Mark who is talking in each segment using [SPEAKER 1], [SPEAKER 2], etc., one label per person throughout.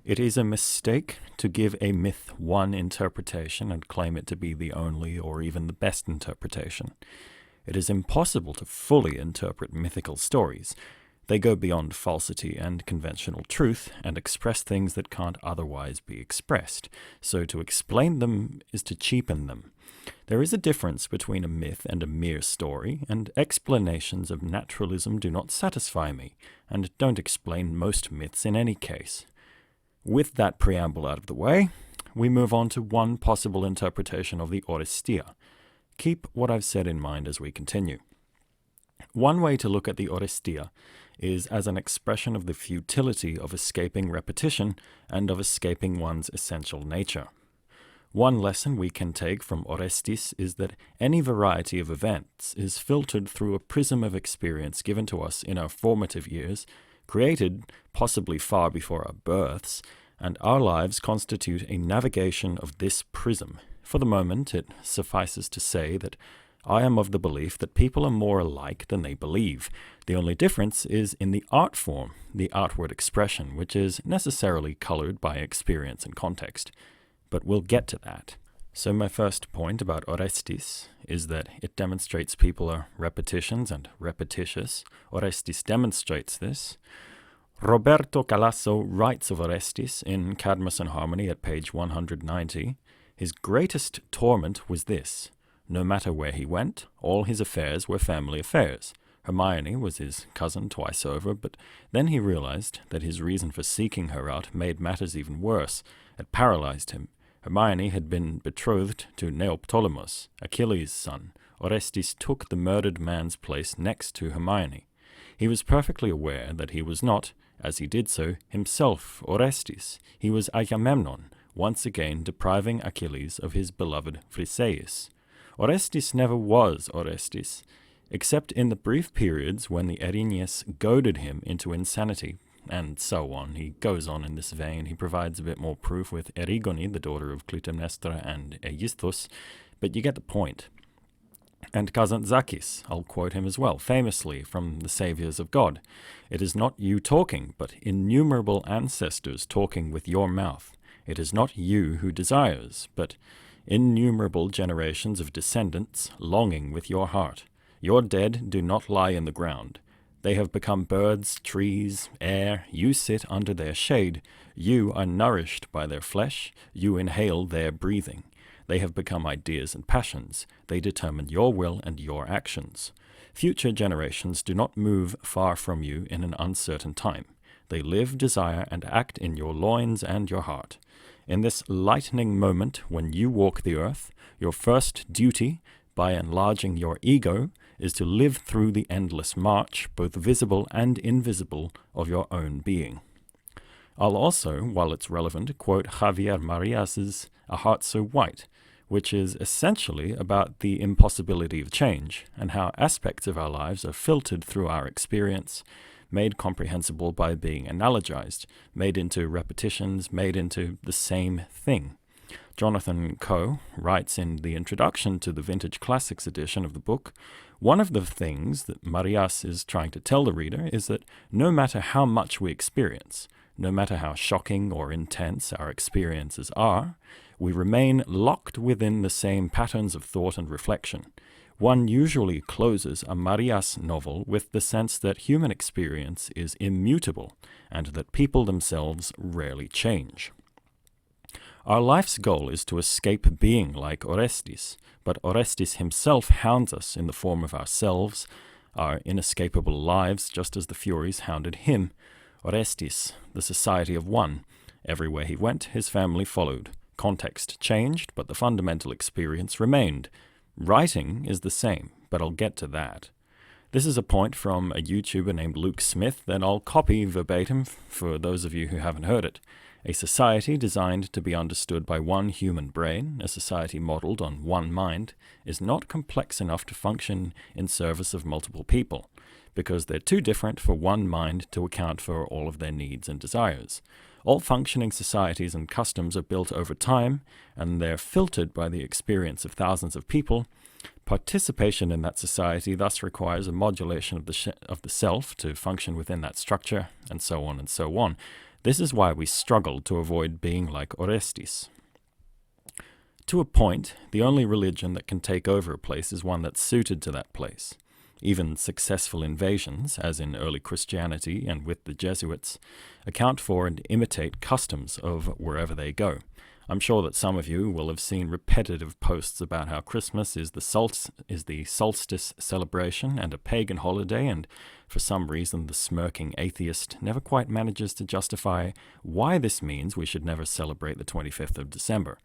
[SPEAKER 1] It is a mistake to give a myth one interpretation and claim it to be the only or even the best interpretation. It is impossible to fully interpret mythical stories. They go beyond falsity and conventional truth and express things that can't otherwise be expressed, so to explain them is to cheapen them. There is a difference between a myth and a mere story, and explanations of naturalism do not satisfy me, and don't explain most myths in any case. With that preamble out of the way, we move on to one possible interpretation of the Orestia. Keep what I've said in mind as we continue. One way to look at the Orestia is as an expression of the futility of escaping repetition and of escaping one's essential nature. One lesson we can take from Orestes is that any variety of events is filtered through a prism of experience given to us in our formative years, created possibly far before our births, and our lives constitute a navigation of this prism. For the moment, it suffices to say that I am of the belief that people are more alike than they believe. The only difference is in the art form, the outward expression, which is necessarily colored by experience and context. But we'll get to that. So my first point about Orestes is that it demonstrates people are repetitions and repetitious. Orestes demonstrates this. Roberto Calasso writes of Orestes in Cadmus and Harmony at page 190. His greatest torment was this. No matter where he went, all his affairs were family affairs. Hermione was his cousin twice over, but then he realized that his reason for seeking her out made matters even worse. It paralyzed him. Hermione had been betrothed to Neoptolemus, Achilles' son. Orestes took the murdered man's place next to Hermione. He was perfectly aware that he was not, as he did so, himself Orestes. He was Agamemnon, once again depriving Achilles of his beloved Chryseis. Orestes never was Orestes, except in the brief periods when the Erinyes goaded him into insanity, and so on. He goes on in this vein. He provides a bit more proof with Erigone, the daughter of Clytemnestra and Aegisthus, but you get the point. And Kazantzakis, I'll quote him as well, famously from The Saviours of God. It is not you talking, but innumerable ancestors talking with your mouth. It is not you who desires, but innumerable generations of descendants longing with your heart. Your dead do not lie in the ground. They have become birds, trees, air. You sit under their shade. You are nourished by their flesh. You inhale their breathing. They have become ideas and passions. They determine your will and your actions. Future generations do not move far from you in an uncertain time. They live, desire, and act in your loins and your heart. In this lightning moment when you walk the earth, your first duty, by enlarging your ego, is to live through the endless march, both visible and invisible, of your own being. I'll also, while it's relevant, quote Javier Marias's A Heart So White, which is essentially about the impossibility of change and how aspects of our lives are filtered through our experience, made comprehensible by being analogized, made into repetitions, made into the same thing. Jonathan Coe writes in the introduction to the Vintage Classics edition of the book, one of the things that Marias is trying to tell the reader is that no matter how much we experience, no matter how shocking or intense our experiences are, we remain locked within the same patterns of thought and reflection. One usually closes a Marias novel with the sense that human experience is immutable and that people themselves rarely change. Our life's goal is to escape being like Orestes, but Orestes himself hounds us in the form of ourselves, our inescapable lives, just as the Furies hounded him. Orestes, the society of one. Everywhere he went, his family followed. Context changed, but the fundamental experience remained. Writing is the same, but I'll get to that. This is a point from a YouTuber named Luke Smith that I'll copy verbatim for those of you who haven't heard it. A society designed to be understood by one human brain, a society modeled on one mind, is not complex enough to function in service of multiple people, because they're too different for one mind to account for all of their needs and desires. All functioning societies and customs are built over time, and they're filtered by the experience of thousands of people. Participation in that society thus requires a modulation of the self to function within that structure, and so on and so on. This is why we struggled to avoid being like Orestes. To a point, the only religion that can take over a place is one that's suited to that place. Even successful invasions, as in early Christianity and with the Jesuits, account for and imitate customs of wherever they go. I'm sure that some of you will have seen repetitive posts about how Christmas is the solstice celebration and a pagan holiday, and for some reason the smirking atheist never quite manages to justify why this means we should never celebrate the 25th of December.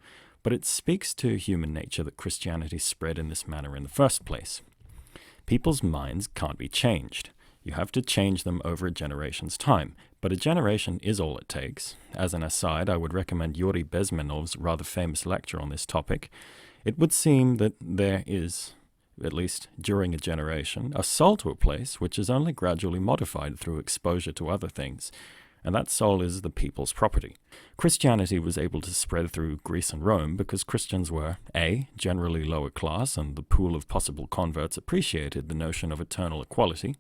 [SPEAKER 1] But it speaks to human nature that Christianity spread in this manner in the first place. People's minds can't be changed. You have to change them over a generation's time, but a generation is all it takes. As an aside, I would recommend Yuri Bezmenov's rather famous lecture on this topic. It would seem that there is, at least during a generation, a soul to a place which is only gradually modified through exposure to other things, and that soul is the people's property. Christianity was able to spread through Greece and Rome because Christians were, A, generally lower class, and the pool of possible converts appreciated the notion of eternal equality,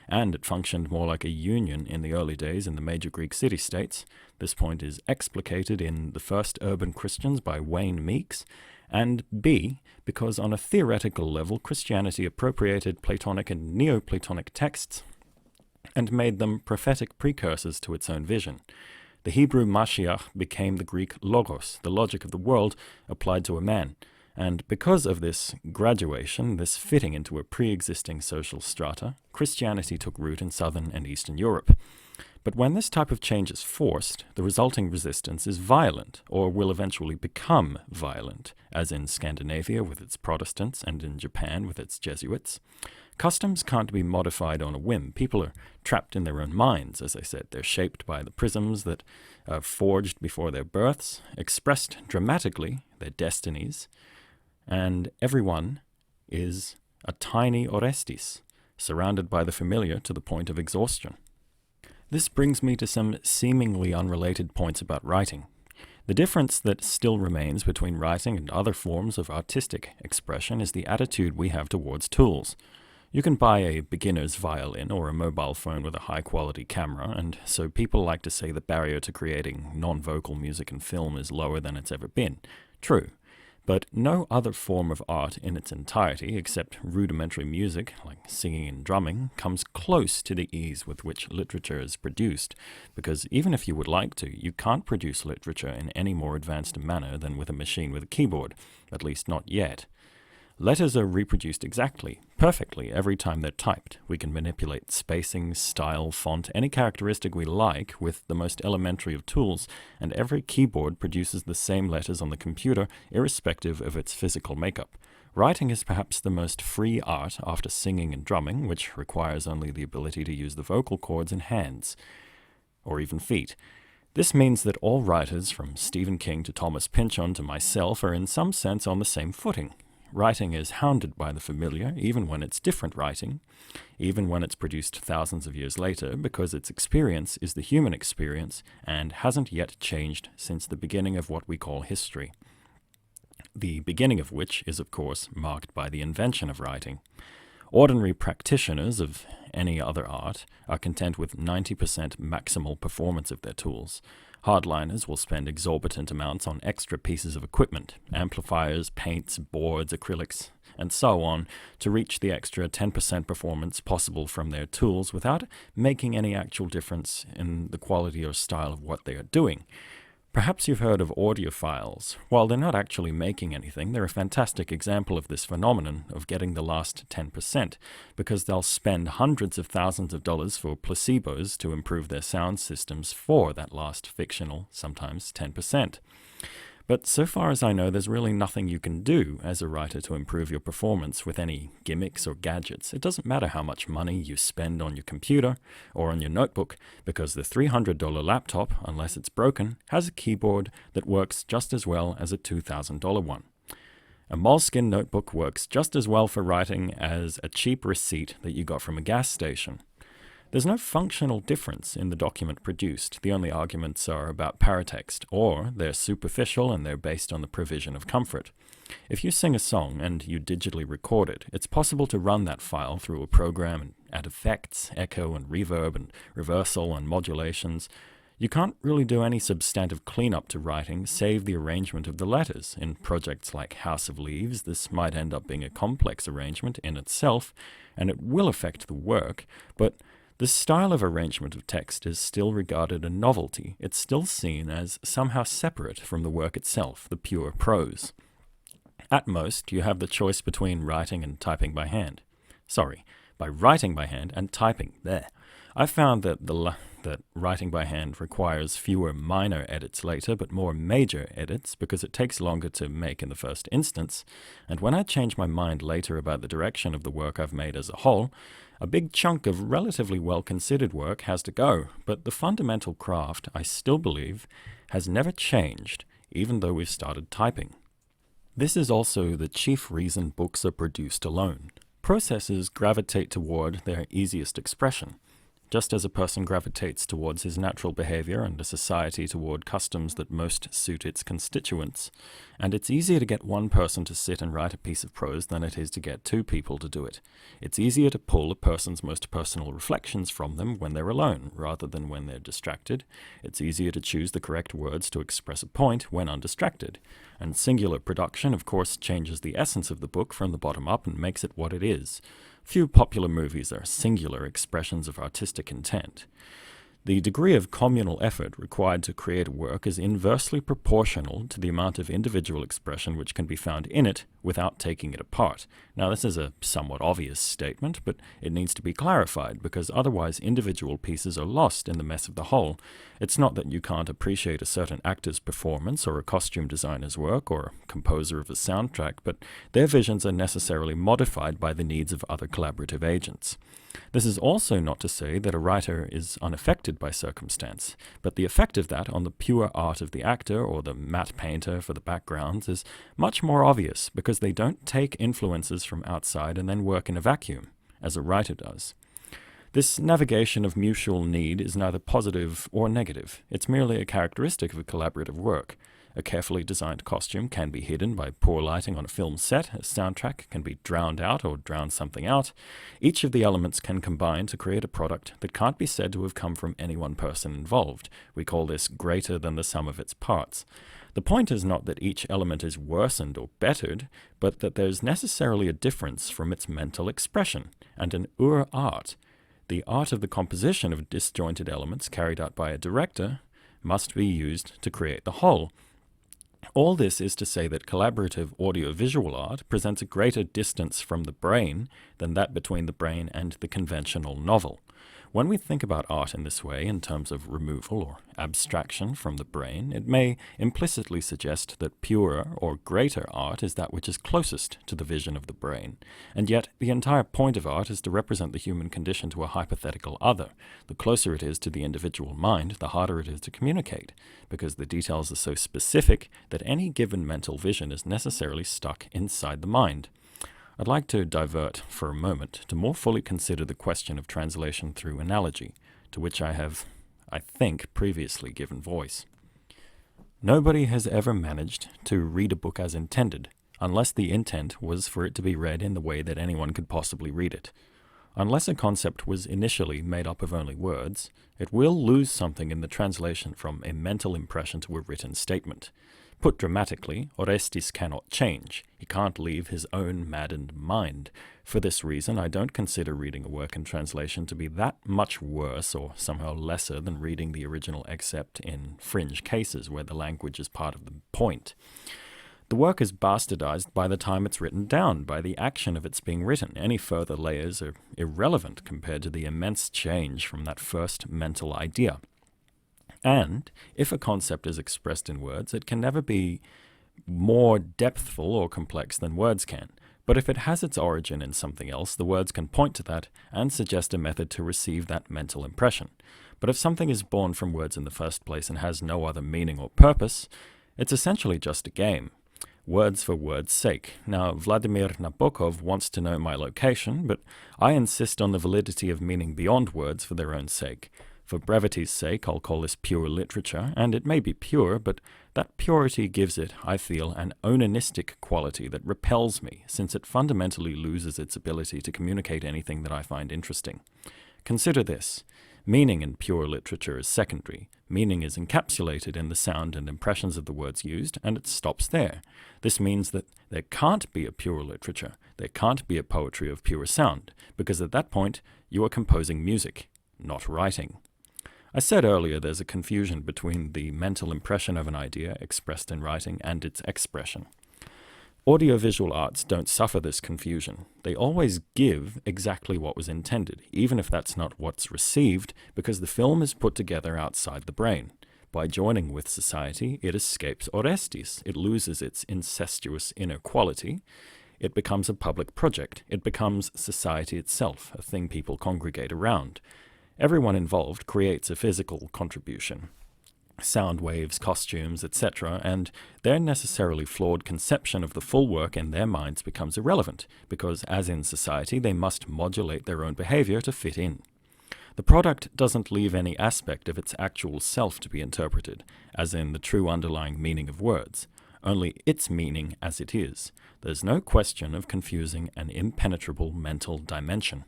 [SPEAKER 1] and it functioned more like a union in the early days in the major Greek city-states. This point is explicated in The First Urban Christians by Wayne Meeks, and B, because on a theoretical level, Christianity appropriated Platonic and Neoplatonic texts and made them prophetic precursors to its own vision. The Hebrew Mashiach became the Greek logos, the logic of the world applied to a man. And because of this graduation, this fitting into a pre-existing social strata, Christianity took root in southern and eastern Europe. But when this type of change is forced, the resulting resistance is violent, or will eventually become violent, as in Scandinavia with its Protestants and in Japan with its Jesuits. Customs can't be modified on a whim. People are trapped in their own minds, as I said. They're shaped by the prisms that are forged before their births, expressed dramatically, their destinies, and everyone is a tiny Orestes, surrounded by the familiar to the point of exhaustion. This brings me to some seemingly unrelated points about writing. The difference that still remains between writing and other forms of artistic expression is the attitude we have towards tools. You can buy a beginner's violin or a mobile phone with a high-quality camera, and so people like to say the barrier to creating non-vocal music and film is lower than it's ever been. True. But no other form of art in its entirety, except rudimentary music, like singing and drumming, comes close to the ease with which literature is produced, because even if you would like to, you can't produce literature in any more advanced manner than with a machine with a keyboard, at least not yet. Letters are reproduced exactly, perfectly, every time they're typed. We can manipulate spacing, style, font, any characteristic we like with the most elementary of tools, and every keyboard produces the same letters on the computer, irrespective of its physical makeup. Writing is perhaps the most free art after singing and drumming, which requires only the ability to use the vocal cords and hands, or even feet. This means that all writers, from Stephen King to Thomas Pynchon to myself, are in some sense on the same footing. Writing is hounded by the familiar, even when it's different writing, even when it's produced thousands of years later, because its experience is the human experience and hasn't yet changed since the beginning of what we call history. The beginning of which is, of course, marked by the invention of writing. Ordinary practitioners of any other art are content with 90% maximal performance of their tools. Hardliners will spend exorbitant amounts on extra pieces of equipment, amplifiers, paints, boards, acrylics, and so on, to reach the extra 10% performance possible from their tools without making any actual difference in the quality or style of what they are doing. Perhaps you've heard of audiophiles. While they're not actually making anything, they're a fantastic example of this phenomenon of getting the last 10%, because they'll spend hundreds of thousands of dollars for placebos to improve their sound systems for that last fictional, sometimes 10%. But so far as I know, there's really nothing you can do as a writer to improve your performance with any gimmicks or gadgets. It doesn't matter how much money you spend on your computer or on your notebook, because the $300 laptop, unless it's broken, has a keyboard that works just as well as a $2,000 one. A moleskin notebook works just as well for writing as a cheap receipt that you got from a gas station. There's no functional difference in the document produced. The only arguments are about paratext, or they're superficial and they're based on the provision of comfort. If you sing a song and you digitally record it, it's possible to run that file through a program and add effects, echo and reverb and reversal and modulations. You can't really do any substantive cleanup to writing save the arrangement of the letters. In projects like House of Leaves, this might end up being a complex arrangement in itself, and it will affect the work, but this style of arrangement of text is still regarded a novelty. It's still seen as somehow separate from the work itself, the pure prose. At most, you have the choice between writing and typing by hand. By writing by hand and typing. There. I found that that writing by hand requires fewer minor edits later, but more major edits because it takes longer to make in the first instance, and when I change my mind later about the direction of the work I've made as a whole, a big chunk of relatively well-considered work has to go, but the fundamental craft, I still believe, has never changed, even though we've started typing. This is also the chief reason books are produced alone. Processes gravitate toward their easiest expression. Just as a person gravitates towards his natural behavior and a society toward customs that most suit its constituents, and it's easier to get one person to sit and write a piece of prose than it is to get two people to do it. It's easier to pull a person's most personal reflections from them when they're alone, rather than when they're distracted. It's easier to choose the correct words to express a point when undistracted. And singular production, of course, changes the essence of the book from the bottom up and makes it what it is. Few popular movies are singular expressions of artistic intent. The degree of communal effort required to create a work is inversely proportional to the amount of individual expression which can be found in it without taking it apart. Now, this is a somewhat obvious statement, but it needs to be clarified because otherwise individual pieces are lost in the mess of the whole. It's not that you can't appreciate a certain actor's performance or a costume designer's work or a composer of a soundtrack, but their visions are necessarily modified by the needs of other collaborative agents. This is also not to say that a writer is unaffected by circumstance, but the effect of that on the pure art of the actor or the matte painter for the backgrounds is much more obvious because they don't take influences from outside and then work in a vacuum, as a writer does. This navigation of mutual need is neither positive or negative. It's merely a characteristic of a collaborative work. A carefully designed costume can be hidden by poor lighting on a film set. A soundtrack can be drowned out or drown something out. Each of the elements can combine to create a product that can't be said to have come from any one person involved. We call this greater than the sum of its parts. The point is not that each element is worsened or bettered, but that there's necessarily a difference from its mental expression, and an art, the art of the composition of disjointed elements carried out by a director, must be used to create the whole. All this is to say that collaborative audiovisual art presents a greater distance from the brain than that between the brain and the conventional novel. When we think about art in this way, in terms of removal or abstraction from the brain, it may implicitly suggest that purer or greater art is that which is closest to the vision of the brain. And yet, the entire point of art is to represent the human condition to a hypothetical other. The closer it is to the individual mind, the harder it is to communicate, because the details are so specific that any given mental vision is necessarily stuck inside the mind. I'd like to divert for a moment to more fully consider the question of translation through analogy, to which I have, I think, previously given voice. Nobody has ever managed to read a book as intended, unless the intent was for it to be read in the way that anyone could possibly read it. Unless a concept was initially made up of only words, it will lose something in the translation from a mental impression to a written statement. Put dramatically, Orestes cannot change. He can't leave his own maddened mind. For this reason, I don't consider reading a work in translation to be that much worse or somehow lesser than reading the original, except in fringe cases where the language is part of the point. The work is bastardized by the time it's written down, by the action of its being written. Any further layers are irrelevant compared to the immense change from that first mental idea. And if a concept is expressed in words, it can never be more depthful or complex than words can. But if it has its origin in something else, the words can point to that and suggest a method to receive that mental impression. But if something is born from words in the first place and has no other meaning or purpose, it's essentially just a game. Words for words' sake. Now, Vladimir Nabokov wants to know my location, but I insist on the validity of meaning beyond words for their own sake. For brevity's sake, I'll call this pure literature, and it may be pure, but that purity gives it, I feel, an onanistic quality that repels me, since it fundamentally loses its ability to communicate anything that I find interesting. Consider this. Meaning in pure literature is secondary. Meaning is encapsulated in the sound and impressions of the words used, and it stops there. This means that there can't be a pure literature, there can't be a poetry of pure sound, because at that point you are composing music, not writing. I said earlier there's a confusion between the mental impression of an idea expressed in writing and its expression. Audiovisual arts don't suffer this confusion. They always give exactly what was intended, even if that's not what's received, because the film is put together outside the brain. By joining with society, it escapes Orestes. It loses its incestuous inner quality. It becomes a public project. It becomes society itself, a thing people congregate around. Everyone involved creates a physical contribution. Sound waves, costumes, etc., and their necessarily flawed conception of the full work in their minds becomes irrelevant, because as in society they must modulate their own behavior to fit in. The product doesn't leave any aspect of its actual self to be interpreted, as in the true underlying meaning of words, only its meaning as it is. There's no question of confusing an impenetrable mental dimension.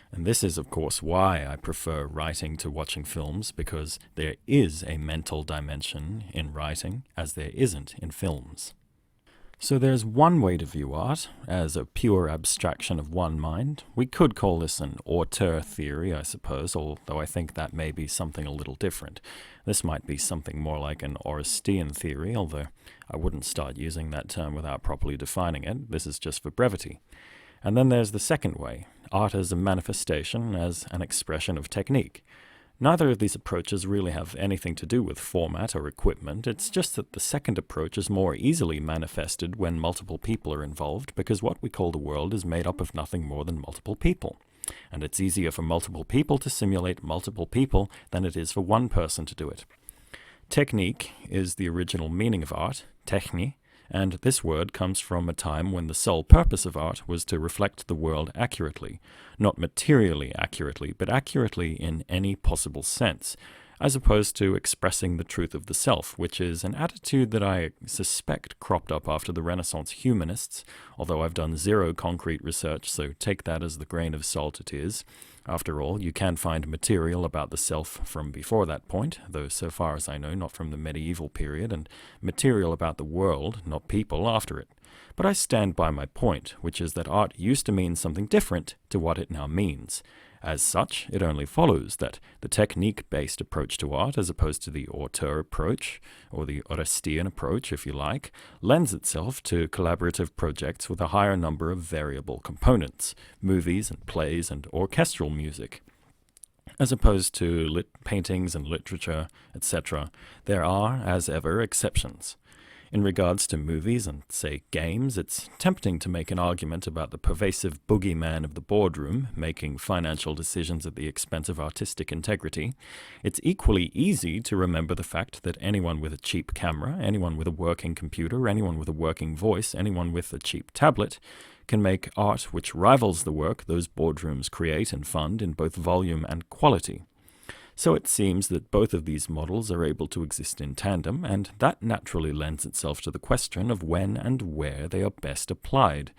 [SPEAKER 1] And this is, of course, why I prefer writing to watching films, because there is a mental dimension in writing as there isn't in films. So there's one way to view art, as a pure abstraction of one mind. We could call this an auteur theory, I suppose, although I think that may be something a little different. This might be something more like an Orestean theory, although I wouldn't start using that term without properly defining it. This is just for brevity. And then there's the second way, art as a manifestation, as an expression of technique. Neither of these approaches really have anything to do with format or equipment. It's just that the second approach is more easily manifested when multiple people are involved, because what we call the world is made up of nothing more than multiple people. And it's easier for multiple people to simulate multiple people than it is for one person to do it. Technique is the original meaning of art, techni, and this word comes from a time when the sole purpose of art was to reflect the world accurately, not materially accurately, but accurately in any possible sense, as opposed to expressing the truth of the self, which is an attitude that I suspect cropped up after the Renaissance humanists, although I've done zero concrete research, so take that as the grain of salt it is. After all, you can find material about the self from before that point, though so far as I know, not from the medieval period, and material about the world, not people, after it. But I stand by my point, which is that art used to mean something different to what it now means. As such, it only follows that the technique-based approach to art, as opposed to the auteur approach, or the Orestean approach, if you like, lends itself to collaborative projects with a higher number of variable components, movies and plays and orchestral music. As opposed to paintings and literature, etc., there are, as ever, exceptions. In regards to movies and, say, games, it's tempting to make an argument about the pervasive boogeyman of the boardroom, making financial decisions at the expense of artistic integrity. It's equally easy to remember the fact that anyone with a cheap camera, anyone with a working computer, anyone with a working voice, anyone with a cheap tablet, can make art which rivals the work those boardrooms create and fund in both volume and quality. So it seems that both of these models are able to exist in tandem, and that naturally lends itself to the question of when and where they are best applied.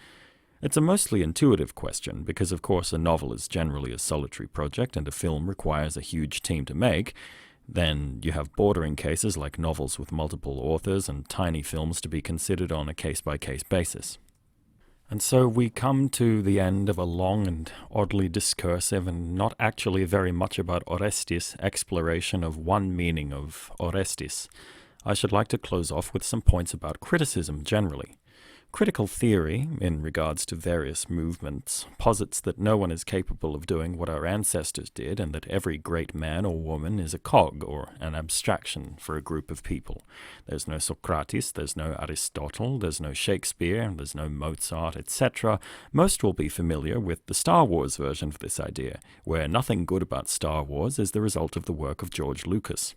[SPEAKER 1] It's a mostly intuitive question, because of course a novel is generally a solitary project and a film requires a huge team to make. Then you have bordering cases like novels with multiple authors and tiny films to be considered on a case-by-case basis. And so we come to the end of a long and oddly discursive and not actually very much about Orestes exploration of one meaning of Orestes. I should like to close off with some points about criticism generally. Critical theory, in regards to various movements, posits that no one is capable of doing what our ancestors did, and that every great man or woman is a cog, or an abstraction, for a group of people. There's no Socrates, there's no Aristotle, there's no Shakespeare, there's no Mozart, etc. Most will be familiar with the Star Wars version of this idea, where nothing good about Star Wars is the result of the work of George Lucas.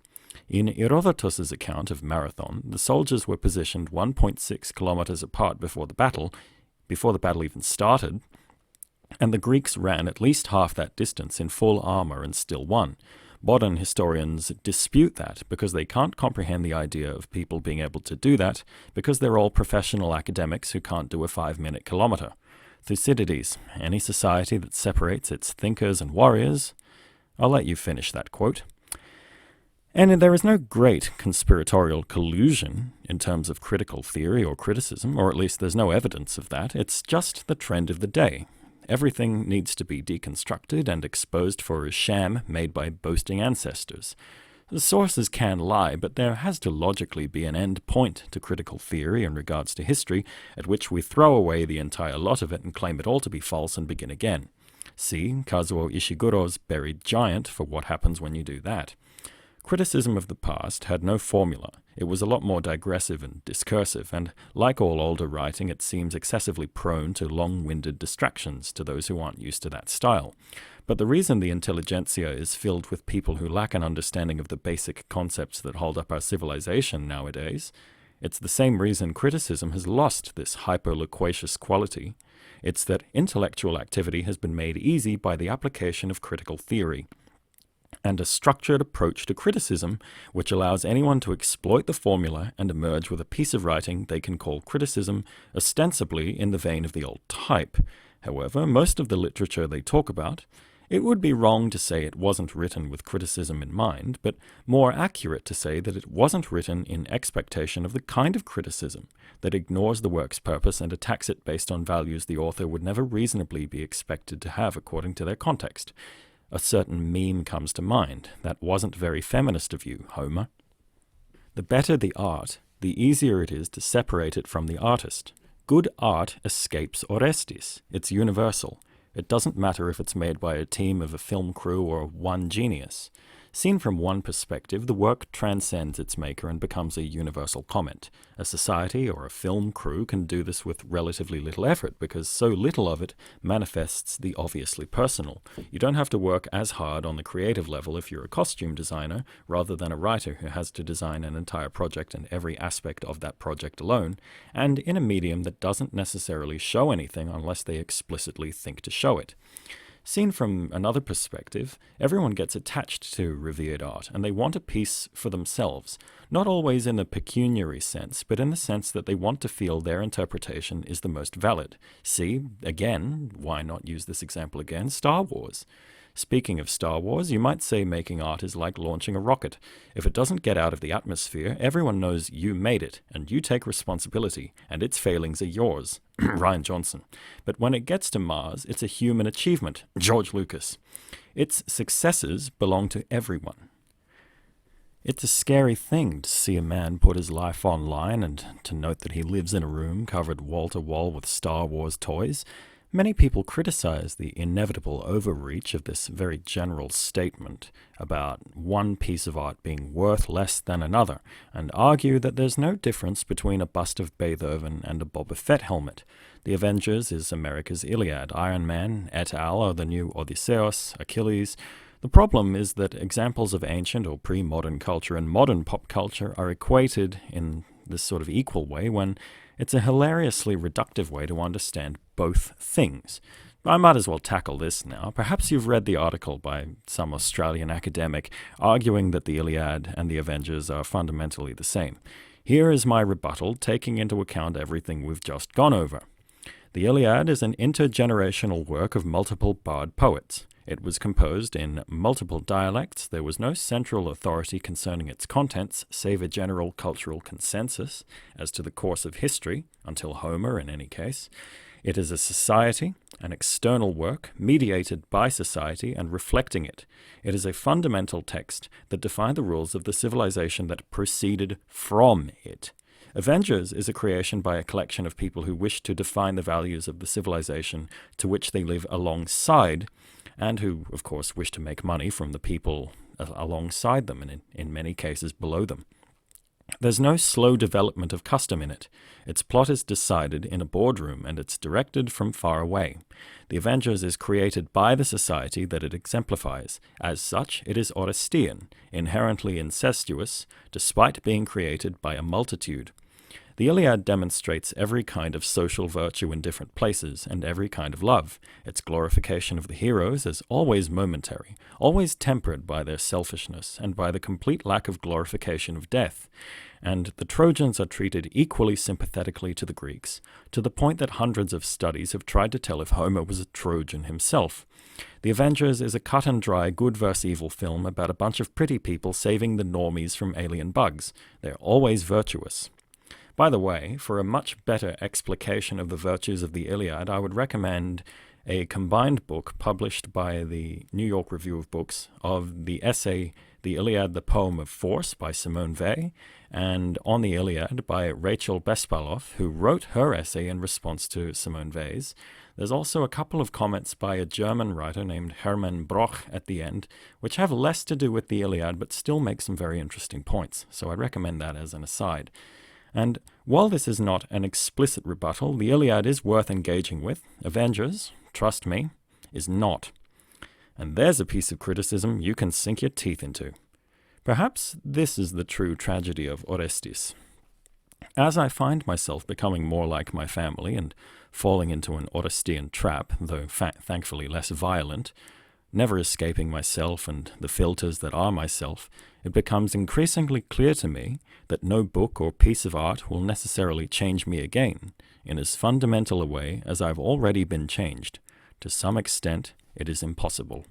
[SPEAKER 1] In Herodotus' account of Marathon, the soldiers were positioned 1.6 kilometers apart before the battle even started, and the Greeks ran at least half that distance in full armor and still won. Modern historians dispute that because they can't comprehend the idea of people being able to do that, because they're all professional academics who can't do a 5-minute kilometer. Thucydides, any society that separates its thinkers and warriors, I'll let you finish that quote. And there is no great conspiratorial collusion in terms of critical theory or criticism, or at least there's no evidence of that. It's just the trend of the day. Everything needs to be deconstructed and exposed for a sham made by boasting ancestors. The sources can lie, but there has to logically be an end point to critical theory in regards to history, at which we throw away the entire lot of it and claim it all to be false and begin again. See Kazuo Ishiguro's Buried Giant for what happens when you do that. Criticism of the past had no formula. It was a lot more digressive and discursive, and like all older writing, it seems excessively prone to long-winded distractions to those who aren't used to that style. But the reason the intelligentsia is filled with people who lack an understanding of the basic concepts that hold up our civilization nowadays, it's the same reason criticism has lost this hyper-loquacious quality. It's that intellectual activity has been made easy by the application of critical theory, and a structured approach to criticism which allows anyone to exploit the formula and emerge with a piece of writing they can call criticism, ostensibly in the vein of the old type. However, most of the literature they talk about, it would be wrong to say it wasn't written with criticism in mind, but more accurate to say that it wasn't written in expectation of the kind of criticism that ignores the work's purpose and attacks it based on values the author would never reasonably be expected to have according to their context. A certain meme comes to mind. That wasn't very feminist of you, Homer. The better the art, the easier it is to separate it from the artist. Good art escapes Orestes. It's universal. It doesn't matter if it's made by a team of a film crew or one genius. Seen from one perspective, the work transcends its maker and becomes a universal comment. A society or a film crew can do this with relatively little effort because so little of it manifests the obviously personal. You don't have to work as hard on the creative level if you're a costume designer rather than a writer who has to design an entire project and every aspect of that project alone, and in a medium that doesn't necessarily show anything unless they explicitly think to show it. Seen from another perspective, everyone gets attached to revered art, and they want a piece for themselves, not always in a pecuniary sense, but in the sense that they want to feel their interpretation is the most valid. See, again, why not use this example again, Star Wars. Speaking of Star Wars, you might say making art is like launching a rocket. If it doesn't get out of the atmosphere, everyone knows you made it, and you take responsibility, and its failings are yours. Rian Johnson. But when it gets to Mars, it's a human achievement. George Lucas. Its successes belong to everyone. It's a scary thing to see a man put his life online and to note that he lives in a room covered wall to wall with Star Wars toys. Many people criticize the inevitable overreach of this very general statement about one piece of art being worth less than another, and argue that there's no difference between a bust of Beethoven and a Boba Fett helmet. The Avengers is America's Iliad, Iron Man et al. Are the new Odysseus, Achilles. The problem is that examples of ancient or pre-modern culture and modern pop culture are equated in this sort of equal way when it's a hilariously reductive way to understand both things. I might as well tackle this now. Perhaps you've read the article by some Australian academic arguing that the Iliad and the Avengers are fundamentally the same. Here is my rebuttal, taking into account everything we've just gone over. The Iliad is an intergenerational work of multiple bard poets. It was composed in multiple dialects. There was no central authority concerning its contents, save a general cultural consensus as to the course of history, until Homer in any case. It is a society, an external work, mediated by society and reflecting it. It is a fundamental text that defined the rules of the civilization that proceeded from it. Avengers is a creation by a collection of people who wish to define the values of the civilization to which they live alongside, and who, of course, wish to make money from the people alongside them and in many cases below them. There's no slow development of custom in it. Its plot is decided in a boardroom and it's directed from far away. The Avengers is created by the society that it exemplifies. As such, it is Orestian, inherently incestuous, despite being created by a multitude. The Iliad demonstrates every kind of social virtue in different places, and every kind of love. Its glorification of the heroes is always momentary, always tempered by their selfishness, and by the complete lack of glorification of death. and the Trojans are treated equally sympathetically to the Greeks, to the point that hundreds of studies have tried to tell if Homer was a Trojan himself. The Avengers is a cut-and-dry good versus evil film about a bunch of pretty people saving the normies from alien bugs. They're always virtuous. By the way, for a much better explication of the virtues of the Iliad, I would recommend a combined book published by the New York Review of Books of the essay The Iliad, the Poem of Force by Simone Weil, and On the Iliad by Rachel Bespaloff, who wrote her essay in response to Simone Weil's. There's also a couple of comments by a German writer named Hermann Broch at the end, which have less to do with the Iliad but still make some very interesting points, so I recommend that as an aside. And while this is not an explicit rebuttal, the Iliad is worth engaging with. Avengers, trust me, is not. And there's a piece of criticism you can sink your teeth into. Perhaps this is the true tragedy of Orestes. As I find myself becoming more like my family and falling into an Orestian trap, though thankfully less violent, never escaping myself and the filters that are myself, it becomes increasingly clear to me that no book or piece of art will necessarily change me again in as fundamental a way as I've already been changed. To some extent, it is impossible.